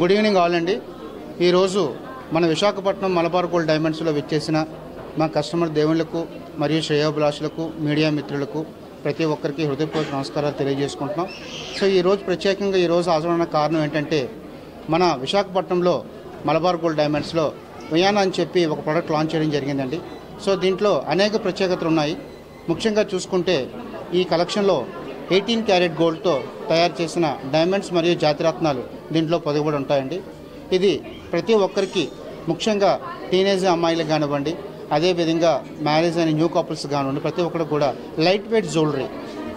Good evening all అండి. ఈరోజు మన విశాఖపట్నం మలబార్ గోల్డ్ డైమండ్స్లో విచ్చేసిన మా కస్టమర్ దేవుళ్లకు మరియు శ్రేయోభిలాషులకు మీడియా మిత్రులకు ప్రతి ఒక్కరికి హృదయపూర్వక నమస్కారాలు తెలియజేసుకుంటున్నాం. సో ఈరోజు ప్రత్యేకంగా ఈరోజు హాజరైన కారణం ఏంటంటే మన విశాఖపట్నంలో మలబార్ గోల్డ్ డైమండ్స్లో వియానా అని చెప్పి ఒక ప్రోడక్ట్ లాంచ్ చేయడం జరిగిందండి. సో దీంట్లో అనేక ప్రత్యేకతలు ఉన్నాయి. ముఖ్యంగా చూసుకుంటే ఈ కలెక్షన్లో 18 క్యారెట్ గోల్డ్తో తయారు చేసిన డైమండ్స్ మరియు జాతిరత్నాలు దీంట్లో పొదగబడి ఉంటాయండి. ఇది ప్రతి ఒక్కరికి ముఖ్యంగా టీనేజ్ అమ్మాయిలకు కానివ్వండి, అదేవిధంగా మ్యారేజ్ అయిన న్యూ కపుల్స్ కానివ్వండి, ప్రతి ఒక్కరు కూడా లైట్ వెయిట్ జ్యువెలరీ.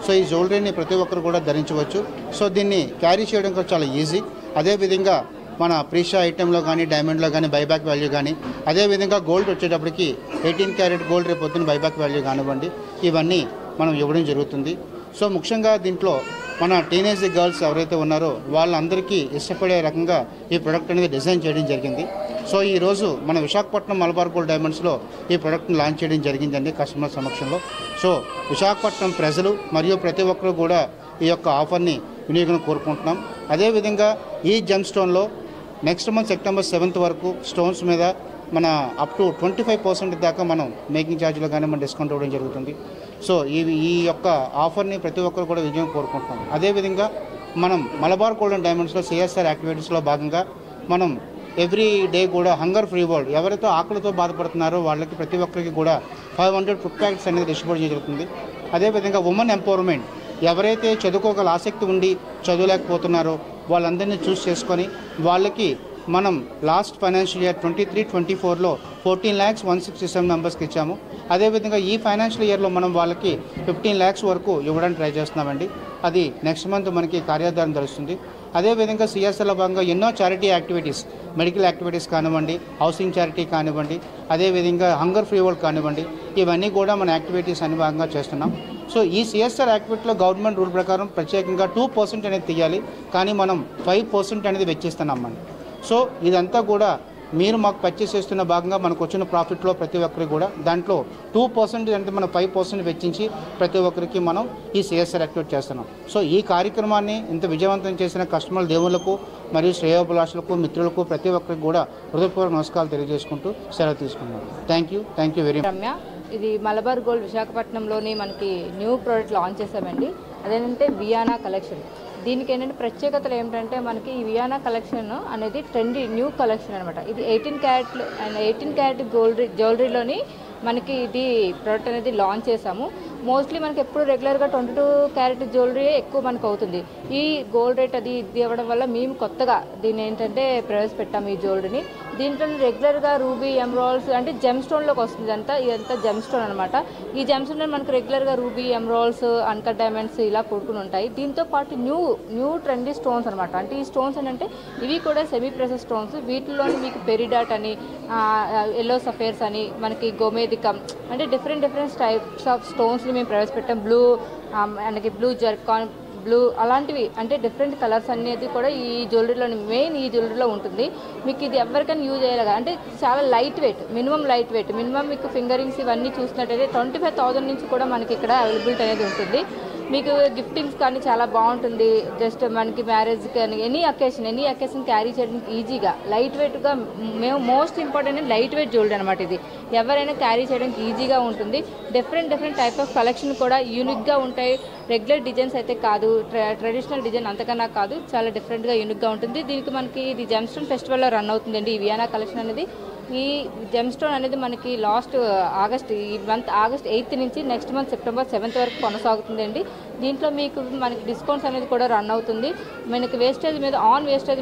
సో ఈ జ్యువెలరీని ప్రతి ఒక్కరు కూడా ధరించవచ్చు. సో దీన్ని క్యారీ చేయడం కూడా చాలా ఈజీ. అదేవిధంగా మన ప్రీషా ఐటెంలో కానీ డైమండ్లో కానీ బైబ్యాక్ వాల్యూ కానీ, అదేవిధంగా గోల్డ్ వచ్చేటప్పటికి 18 క్యారెట్ గోల్డ్ రేపు పొద్దున్న బైబ్యాక్ వాల్యూ కానివ్వండి, ఇవన్నీ మనం ఇవ్వడం జరుగుతుంది. సో ముఖ్యంగా దీంట్లో మన టీనేజ్ గర్ల్స్ ఎవరైతే ఉన్నారో వాళ్ళందరికీ ఇష్టపడే రకంగా ఈ ప్రోడక్ట్ అనేది డిజైన్ చేయడం జరిగింది. సో ఈరోజు మన విశాఖపట్నం మలబార్ గోల్డ్ డైమండ్స్లో ఈ ప్రోడక్ట్ని లాంచ్ చేయడం జరిగిందండి కస్టమర్ సమక్షంలో. సో విశాఖపట్నం ప్రజలు మరియు ప్రతి ఒక్కరు కూడా ఈ యొక్క ఆఫర్ని వినియోగం కోరుకుంటున్నాం. అదేవిధంగా ఈ జెమ్ స్టోన్లో నెక్స్ట్ మంత్ సెప్టెంబర్ 7th వరకు స్టోన్స్ మీద మన అప్ టు 25% దాకా మనం మేకింగ్ ఛార్జ్లో కానీ మనం డిస్కౌంట్ ఇవ్వడం జరుగుతుంది. సో ఈ యొక్క ఆఫర్ని ప్రతి ఒక్కరు కూడా విజయం కోరుకుంటున్నాం. అదేవిధంగా మనం మలబార్ గోల్డ్ అండ్ డైమండ్స్లో సిఎస్ఆర్ యాక్టివిటీస్లో భాగంగా మనం ఎవ్రీ డే కూడా హంగర్ ఫ్రీ వరల్డ్ ఎవరైతే ఆకలితో బాధపడుతున్నారో వాళ్ళకి ప్రతి ఒక్కరికి కూడా 500 ఫుడ్ ప్యాకెట్స్ అనేది డిస్ట్రిబ్యూట్ జరుగుతుంది. అదేవిధంగా ఉమెన్ ఎంపవర్మెంట్ ఎవరైతే చదువుకోగల ఆసక్తి ఉండి చదువులేకపోతున్నారో వాళ్ళందరినీ చూస్ చేసుకొని వాళ్ళకి మనం లాస్ట్ ఫైనాన్షియల్ ఇయర్ 23-24లో 14,167 మెంబర్స్కి ఇచ్చాము. అదేవిధంగా ఈ ఫైనాన్షియల్ ఇయర్లో మనం వాళ్ళకి 15 lakhs వరకు ఇవ్వడానికి ట్రై చేస్తున్నామండి. అది నెక్స్ట్ మంత్ మనకి కార్యాధారం తెలుస్తుంది. అదేవిధంగా సిఎస్ఆర్లో భాగంగా ఎన్నో చారిటీ యాక్టివిటీస్, మెడికల్ యాక్టివిటీస్ కానివ్వండి, హౌసింగ్ చారిటీ కానివ్వండి, అదేవిధంగా హంగర్ ఫ్రీ వరల్డ్ కానివ్వండి, ఇవన్నీ కూడా మన యాక్టివిటీస్ అన్ని భాగంగా చేస్తున్నాం. సో ఈ సిఎస్ఆర్ యాక్టివిటీలో గవర్నమెంట్ రూల్ ప్రకారం ప్రత్యేకంగా 2% అనేది తీయాలి, కానీ మనం 5% అనేది వెచ్చిస్తున్నామండి. సో ఇదంతా కూడా మీరు మాకు పర్చేస్ చేస్తున్న భాగంగా మనకు వచ్చిన ప్రాఫిట్లో ప్రతి ఒక్కరికి కూడా దాంట్లో 2% అంటే మనం 5% వెచ్చించి ప్రతి ఒక్కరికి మనం ఈ సిఎస్ఆర్ యాక్టివేట్ చేస్తున్నాం. సో ఈ కార్యక్రమాన్ని ఇంత విజయవంతం చేసిన కస్టమర్ దేవుళ్లకు మరియు శ్రేయోభిలాషులకు మిత్రులకు ప్రతి ఒక్కరికి కూడా హృదయపూర్వక నమస్కారాలు తెలియజేసుకుంటూ సెలవు తీసుకున్నాం. Thank you very much. Ramya, ఇది మలబార్ గోల్డ్ విశాఖపట్నంలోని మనకి న్యూ ప్రోడక్ట్ లాంచ్ చేసామండి. అదేంటంటే వియానా కలెక్షన్. దీనికి ఏంటంటే ప్రత్యేకతలు ఏమిటంటే మనకి ఈ వియానా కలెక్షన్ అనేది ట్రెండీ న్యూ కలెక్షన్ అనమాట. ఇది 18 క్యారెట్ గోల్డ్ జ్యువెలరీలోని మనకి ఇది ప్రోడక్ట్ అనేది లాంచ్ చేసాము. మోస్ట్లీ మనకి ఎప్పుడు రెగ్యులర్గా 22 క్యారెట్ జ్యువెలరీ ఎక్కువ మనకు అవుతుంది. ఈ గోల్డ్ రేట్ అది ఇది ఇవ్వడం వల్ల మేము కొత్తగా దీన్ని ఏంటంటే ప్రవేశపెట్టాము ఈ జ్యువెలరీని. దీంట్లో రెగ్యులర్గా రూబీ, ఎమరాల్డ్స్ అంటే జెమ్ స్టోన్లోకి వస్తుంది. ఇదంతా జెమ్ స్టోన్ అనమాట. ఈ జెమ్ స్టోన్ మనకు రెగ్యులర్గా రూబీ, ఎమరాల్డ్స్, అన్కట్ డైమండ్స్ ఇలా కూడుకుని ఉంటాయి. దీంతో పాటు న్యూ ట్రెండీ స్టోన్స్ అనమాట. అంటే ఈ స్టోన్స్ ఏంటంటే ఇవి కూడా సెమీ ప్రెషర్ స్టోన్స్. వీటిలోని మీకు పెరిడాట్ అని, ఎల్లో సఫేర్స్ అని, మనకి గోమేదికం అంటే డిఫరెంట్ టైప్స్ ఆఫ్ స్టోన్స్ని మేము ప్రవేశపెట్టాం. మనకి బ్లూ జర్కాన్, బ్లూ అలాంటివి అంటే డిఫరెంట్ కలర్స్ అనేది కూడా ఈ జ్యువెలరీలోని మెయిన్ ఈ జ్యువెలరీలో ఉంటుంది. మీకు ఇది ఎవరికైనా యూజ్ అయ్యేలాగా అంటే చాలా లైట్ వెయిట్, మినిమం మీకు ఫింగరింగ్స్ ఇవన్నీ చూసినట్టయితే 25,000 నుంచి కూడా మనకి ఇక్కడ అవైలబిలిటీ అనేది ఉంటుంది. మీకు గిఫ్టింగ్స్ కానీ చాలా బాగుంటుంది. జస్ట్ మనకి మ్యారేజ్ కానీ ఎనీ అకేషన్ క్యారీ చేయడానికి ఈజీగా లైట్ వెయిట్గా, మేము most important light weight jewellery అనమాట. ఇది ఎవరైనా క్యారీ చేయడానికి ఈజీగా ఉంటుంది. డిఫరెంట్ టైప్ ఆఫ్ కలెక్షన్ కూడా యూనిక్గా ఉంటాయి. రెగ్యులర్ డిజైన్స్ అయితే కాదు, ట్రెడిషనల్ డిజైన్ అంతకన్నా కాదు, చాలా డిఫరెంట్గా యూనిక్గా ఉంటుంది. దీనికి మనకి ఇది జెమ్ స్టోన్ ఫెస్టివల్లో రన్ అవుతుందండి ఈ వియానా కలెక్షన్ అనేది. ఈ జెమ్ స్టోన్ అనేది మనకి ఈ మంత్ ఆగస్ట్ 8th నుంచి నెక్స్ట్ మంత్ సెప్టెంబర్ 7th వరకు కొనసాగుతుందండి. దీంట్లో మనకి డిస్కౌంట్స్ అనేది కూడా రన్ అవుతుంది. మనకి వేస్టేజ్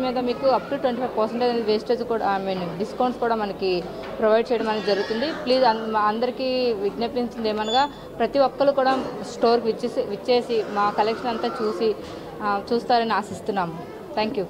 మీద మీకు అప్ టు 25% అనేది వేస్టేజ్ కూడా డిస్కౌంట్స్ కూడా మనకి ప్రొవైడ్ చేయడం అనేది జరుగుతుంది. ప్లీజ్ అందరికీ విజ్ఞప్తించింది ఏమనగా ప్రతి ఒక్కరు కూడా స్టోర్కి విచ్చేసి మా కలెక్షన్ అంతా చూస్తారని ఆశిస్తున్నాము. Thank you.